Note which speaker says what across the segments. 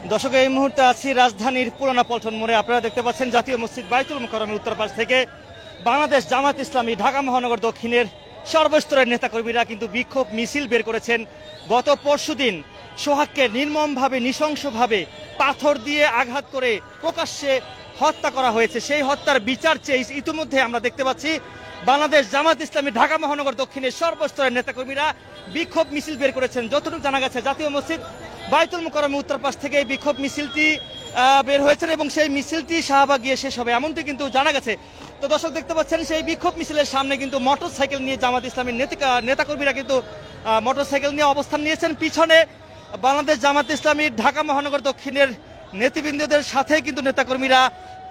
Speaker 1: দর্শক, এই মুহূর্তে আছি রাজধানীর পুরানা পল্টন মোড়ে। আপনারা দেখতে পাচ্ছেন জাতীয় মসজিদ বাইতুল মুকাররমের উত্তর পাশ থেকে বাংলাদেশ জামাত ইসলামী ঢাকা মহানগর দক্ষিণের সর্বস্তরের নেতাকর্মীরা কিন্তু বিক্ষোভ মিছিল বের করেছেন। গত পরশুদিন সোহাগকে নির্মমভাবে নৃশংসভাবে পাথর দিয়ে আঘাত করে প্রকাশ্যে হত্যা করা হয়েছে। সেই হত্যার বিচার চেয়ে ইতিমধ্যে আমরা দেখতে পাচ্ছি বাংলাদেশ জামাত ইসলামী ঢাকা মহানগর দক্ষিণের সর্বস্তরের নেতাকর্মীরা বিক্ষোভ মিছিল বের করেছেন। যতটুকু জানা গেছে জাতীয় মসজিদ বাইতুল মুকাররমের উত্তর পাশ থেকে এই বিক্ষোভ মিছিলটি বের হয়েছেন এবং সেই মিছিলটি শাহবাগ গিয়ে শেষ হবে এমনটি কিন্তু জানা গেছে। তো দর্শক দেখতে পাচ্ছেন সেই বিক্ষোভ মিছিলের সামনে কিন্তু মোটরসাইকেল নিয়ে জামাত ইসলামীর নেতাকর্মীরা কিন্তু মোটরসাইকেল নিয়ে অবস্থান নিয়েছেন। পিছনে বাংলাদেশ জামাত ইসলামীর ঢাকা মহানগর দক্ষিণের নেতৃবৃন্দদের সাথে কিন্তু নেতাকর্মীরা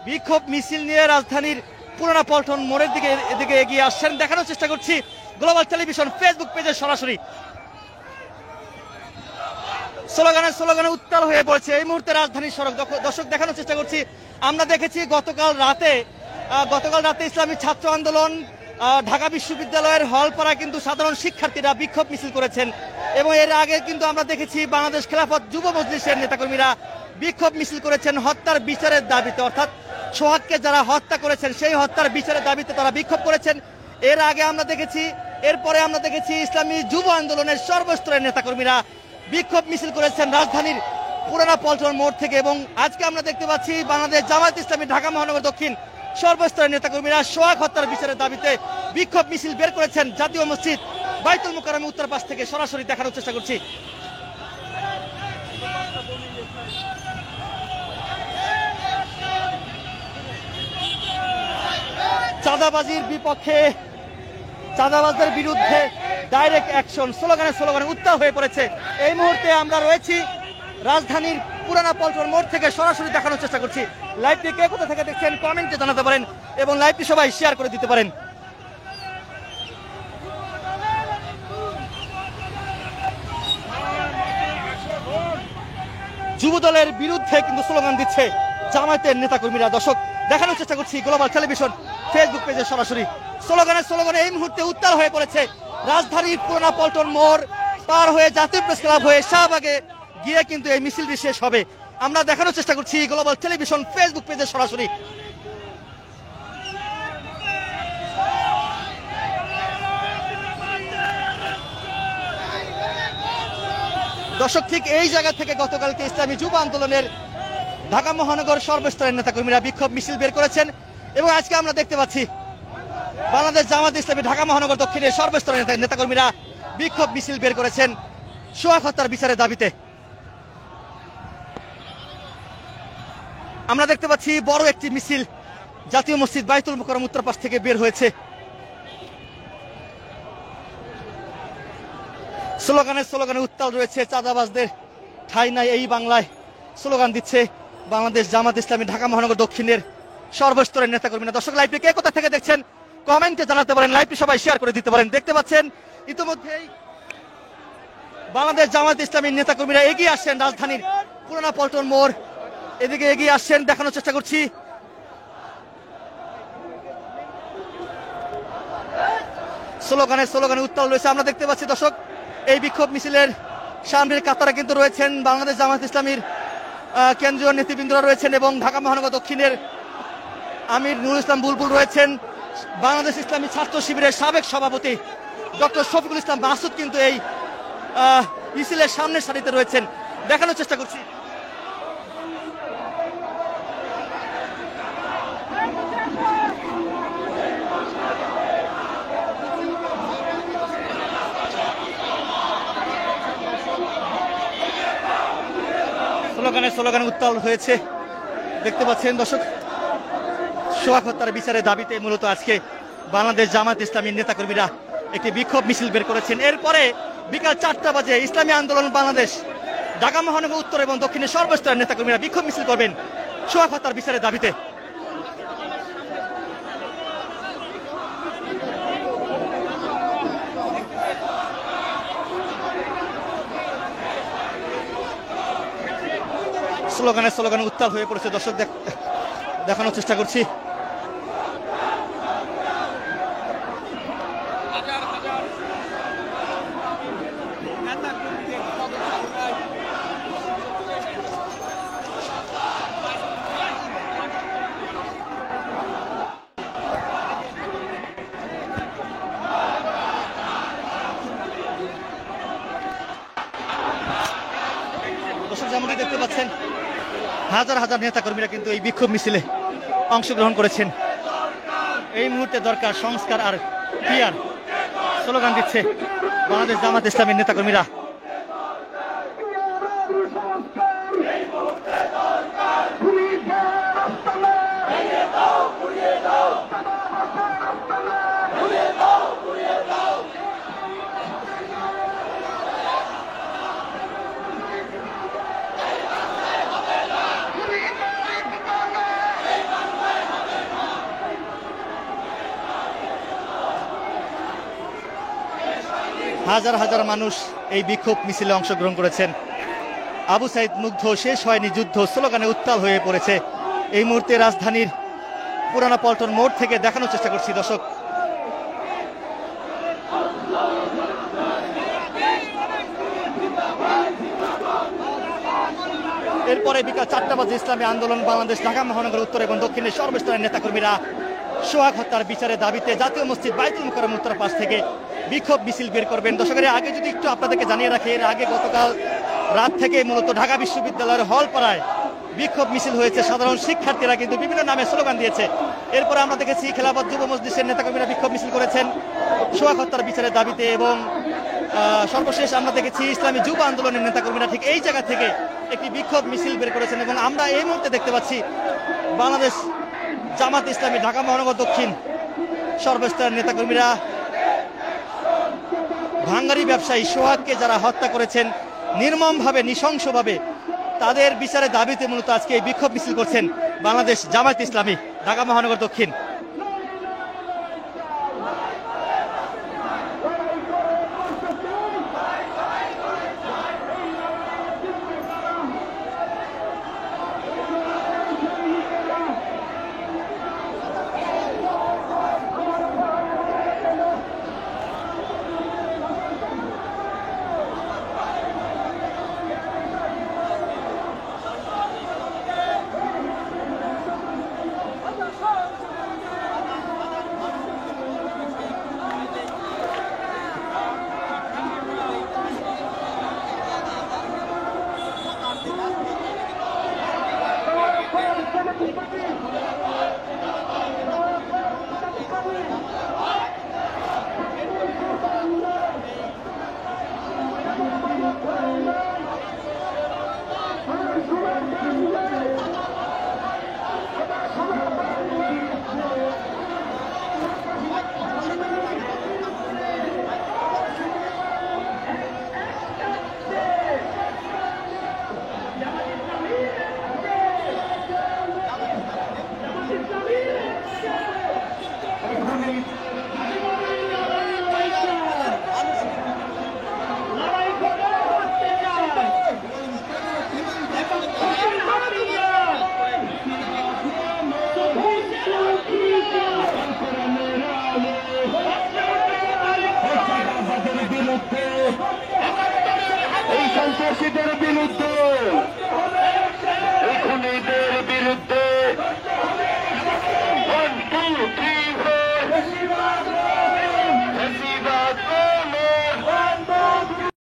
Speaker 1: বিক্ষোভ মিছিল নিয়ে রাজধানীর পুরানা পল্টন মোড়ের এদিকে এগিয়ে আসছেন। দেখানোর চেষ্টা করছি গ্লোবাল টেলিভিশন ফেসবুক পেজে সরাসরি। স্লোগানে উত্তাল হয়ে পড়েছে এই মুহূর্তে রাজধানীর সড়ক। দর্শক দেখানোর চেষ্টা করছি, আমরা দেখেছি গতকাল রাতে ইসলামী ছাত্র আন্দোলন ঢাকা বিশ্ববিদ্যালয়ের হলপাড়ায় কিন্তু সাধারণ শিক্ষার্থীরা বিক্ষোভ মিছিল করেছেন এবং এর আগে কিন্তু আমরা দেখেছি বাংলাদেশ খেলাফত যুব মজলিসের নেতাকর্মীরা বিক্ষোভ মিছিল করেছেন হত্যার বিচারের দাবিতে। অর্থাৎ সোহাগকে যারা হত্যা করেছেন সেই হত্যার বিচারের দাবিতে তারা বিক্ষোভ করেছেন। এরপরে আমরা দেখেছি ইসলামী যুব আন্দোলনের সর্বস্তরের নেতাকর্মীরা বিক্ষোভ মিছিল করেছেন রাজধানীর পুরানা পল্টন মোড় থেকে এবং আজকে আমরা দেখতে পাচ্ছি বাংলাদেশ জামাত ইসলামী ঢাকা মহানগর দক্ষিণ সর্বস্তরের নেতাকর্মীরা সোহাগ হত্যার বিচারের দাবিতে বিক্ষোভ মিছিল বের করেছেন জাতীয় মসজিদ বাইতুল মুকাররমের উত্তর পাশ থেকে। সরাসরি দেখানোর চেষ্টা করছি। চাঁদাবাজির বিপক্ষে, চাঁদাবাজদের বিরুদ্ধে ডাইরেক্ট অ্যাকশন স্লোগানে উত্তাল হয়ে পড়েছে। এই মুহূর্তে আমরা রয়েছি রাজধানীর পুরানা পল্টন মোড় থেকে সরাসরি দেখানোর চেষ্টা করছি। লাইভটি কে কোথা থেকে দেখছেন কমেন্টে জানাতে পারেন এবং লাইভটি সবাই শেয়ার করে দিতে পারেন। যুবদলের বিরুদ্ধে কিন্তু স্লোগান দিচ্ছে জামায়াতের নেতাকর্মীরা। দর্শক দেখানোর চেষ্টা করছি গ্লোবাল টেলিভিশন ফেসবুক পেজে সরাসরি। স্লোগানে এই মুহূর্তে উত্তাল হয়ে পড়েছে রাজধানীর পুরানা পল্টন মোড় পার হয়ে জাতীয় প্রেস ক্লাব হয়ে শাহবাগে গিয়ে কিন্তু এই মিছিলটি শেষ হবে। আমরা দেখানোর চেষ্টা করছি গ্লোবাল টেলিভিশন ফেসবুক পেজে সরাসরি। দর্শক, ঠিক এই জায়গা থেকে গতকালকে ইসলামী যুব আন্দোলনের ঢাকা মহানগর সর্বস্তরের নেতাকর্মীরা বিক্ষোভ মিছিল বের করেছেন এবং আজকে আমরা দেখতে পাচ্ছি বাংলাদেশ জামাত ইসলামী ঢাকা মহানগর দক্ষিণের সর্বস্তরের নেতাকর্মীরা বিক্ষোভ মিছিল বের করেছেন সোহাগ হত্যার বিচারের দাবিতে। আমরা দেখতে পাচ্ছি বড় একটি মিছিল জাতীয় মসজিদ বাইতুল মুকাররম উত্তর পাশ থেকে বের হয়েছে। স্লোগানে উত্তাল রয়েছে চাঁদাবাজদের ঠাঁই নাই এই বাংলায় স্লোগান দিচ্ছে বাংলাদেশ জামাত ইসলামী ঢাকা মহানগর দক্ষিণের সর্বস্তরের নেতাকর্মীরা। দর্শক, লাইভটি কে কোথা থেকে দেখছেন কমেন্টে জানাতে পারেন, লাইভটি সবাই শেয়ার করে দিতে পারেন। দেখতে পাচ্ছেন ইতিমধ্যেই বাংলাদেশ জামাত ইসলামীর নেতাকর্মীরা এগিয়ে আসছেন রাজধানীর পুরানা পল্টন মোড় এদিকে এগিয়ে আসছেন। দেখানোর চেষ্টা করছি স্লোগানে উত্তাল রয়েছে। আমরা দেখতে পাচ্ছি দর্শক এই বিক্ষোভ মিছিলের সামনের কাতারে কিন্তু রয়েছেন বাংলাদেশ জামাত ইসলামীর কেন্দ্রীয় নেতৃবৃন্দরা রয়েছেন এবং ঢাকা মহানগর দক্ষিণের আমির নুরুল ইসলাম বুলবুল রয়েছেন। বাংলাদেশ ইসলামী ছাত্র শিবিরের সাবেক সভাপতি ডক্টর শফিকুল ইসলাম মাসুদ কিন্তু এই মিছিলের সামনের সারিতে রয়েছেন। দেখানোর চেষ্টা করছি স্লোগানে উত্তাল হয়েছে। দেখতে পাচ্ছেন দর্শক সোহাগ হত্যার বিচারের দাবিতে মূলত আজকে বাংলাদেশ জামাত ইসলামীর নেতাকর্মীরা একটি বিক্ষোভ মিছিল বের করেছেন। এরপরে বিকাল 4টা বাজে ইসলামী আন্দোলন বাংলাদেশ ঢাকা মহানগর উত্তর এবং দক্ষিণের সর্বস্তরের নেতাকর্মীরা বিক্ষোভ মিছিল করবেন সোহাগ হত্যার বিচারের দাবিতে। স্লোগানে উত্তাল হয়ে পড়েছে। দর্শক দেখানোর চেষ্টা করছি দর্শক যেমনটি দেখতে পাচ্ছেন হাজার হাজার নেতাকর্মীরা কিন্তু এই বিক্ষোভ মিছিলে অংশগ্রহণ করেছেন। এই মুহূর্তে দরকার সংস্কার আর পিয়ার স্লোগান দিচ্ছে বাংলাদেশ জামাত ইসলামের নেতাকর্মীরা। হাজার হাজার মানুষ এই বিক্ষোভ মিছিলে অংশগ্রহণ করেছেন। আবু সাইদ মুগ্ধ, শেষ হয়নি যুদ্ধ স্লোগানে উত্তাল হয়ে পড়েছে। এই মুহূর্তে রাজধানীর পুরানা পল্টন মোড় থেকে দেখানোর চেষ্টা করছি দর্শক। এরপরে বিকাল 4টা বাজে ইসলামী আন্দোলন বাংলাদেশ ঢাকা মহানগর উত্তর এবং দক্ষিণের সর্বস্তরের নেতাকর্মীরা সোহাগ হত্যার বিচারের দাবিতে জাতীয় মসজিদ বাইতুল মুকাররম উত্তর পাশ থেকে বিক্ষোভ মিছিল বের করবেন। দর্শকের আগে যদি একটু আপনাদেরকে জানিয়ে রাখি, এর আগে গতকাল রাত থেকে মূলত ঢাকা বিশ্ববিদ্যালয়ের হলপাড়ায় বিক্ষোভ মিছিল হয়েছে। সাধারণ শিক্ষার্থীরা কিন্তু বিভিন্ন নামে স্লোগান দিয়েছে। এরপরে আমরা দেখেছি খেলাফত যুব মজলিসের নেতাকর্মীরা বিক্ষোভ মিছিল করেছেন সোহাগ হত্যার বিচারের দাবিতে, এবং সর্বশেষ আমরা দেখেছি ইসলামী যুব আন্দোলনের নেতাকর্মীরা ঠিক এই জায়গা থেকে একটি বিক্ষোভ মিছিল বের করেছেন। এবং আমরা এই মুহূর্তে দেখতে পাচ্ছি বাংলাদেশ জামাত ইসলামী ঢাকা মহানগর দক্ষিণ সর্বস্তরের নেতাকর্মীরা ভাঙ্গারি ব্যবসায়ী সোহাগকে যারা হত্যা করেছেন নির্মমভাবে, নৃশংসভাবে, তাদের বিচারের দাবিতে মূলত আজকে এই বিক্ষোভ মিছিল করছেন বাংলাদেশ জামাত ইসলামী ঢাকা মহানগর দক্ষিণ।
Speaker 2: এই সন্ত্রাসীদের বিরুদ্ধে